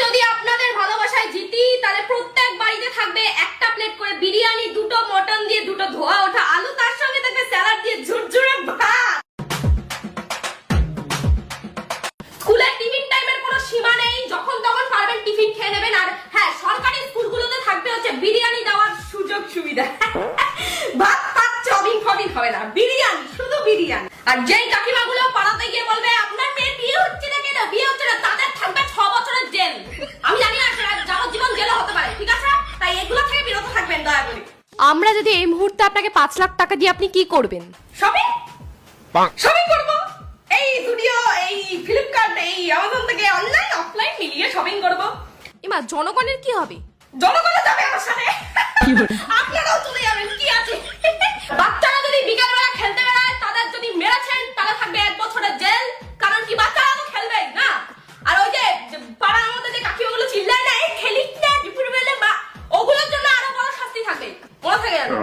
যদি আপনাদের ভালোবাসায় জিতি তাহলে প্রত্যেক বাড়িতে থাকবে একটা প্লেট করে বিরিয়ানি, দুটো মটন দিয়ে দুটো ধোয়া ওঠা আলু, তার সঙ্গে থাকবে স্যালাড দিয়ে ঝুরঝুরে ভাত। স্কুলের টিফিন টাইমের কোনো সীমা নেই, যখন তখন পারবেন টিফিন খেয়ে নেবেন। আর হ্যাঁ, সরকারি স্কুলগুলোতে থাকবে হচ্ছে বিরিয়ানি দেওয়ার সুযোগ সুবিধা। ভাত পাত চবিং ফবিং হবে না, বিরিয়ানি, শুধু বিরিয়ানি। আর যেই কাকিমাগুলো পাড়াতে গিয়ে বলবে আপনার মেয়ের বিয়ে হচ্ছে না কেন, বিয়ে হচ্ছে না, তাদের থাকবে 6 বছরের জেল। আমি জানি না যাবজ্জীবন জেলও হতে পারে, ঠিক আছে? তাই এগুলো থেকে বিরত থাকবেন দয়া করে। আমরা যদি এই মুহূর্তে আপনাকে 5 লাখ টাকা দিয়ে আপনি কি করবেন? শপিং করব। এই স্টুডিও, এই ফ্লিপকার্ট, এই অ্যামাজন থেকে অনলাইন অফলাইন মিলিয়ে শপিং করব। এমা জনগণের কি হবে? জনগণ যাবে আমার সাথে, আপনারাও চলে যাবেন, কি আছে? বাচ্চারা যদি বিকালবেলা খেলতে বেড়ায়, তাদের যদি মেরেছেন তাহলে থাকবে 1 বছরের জেল। কারণ কি, বাচ্চারা তো খেলবে না। আর ওই যে পাড়ার মধ্যে যে কাকিমাগুলো চিল্লায় না, এই খেলিস না দুপুরবেলা, বা ওগুলোর জন্য আরো বড় শাস্তি থাকবে, মনে থাকে জানো।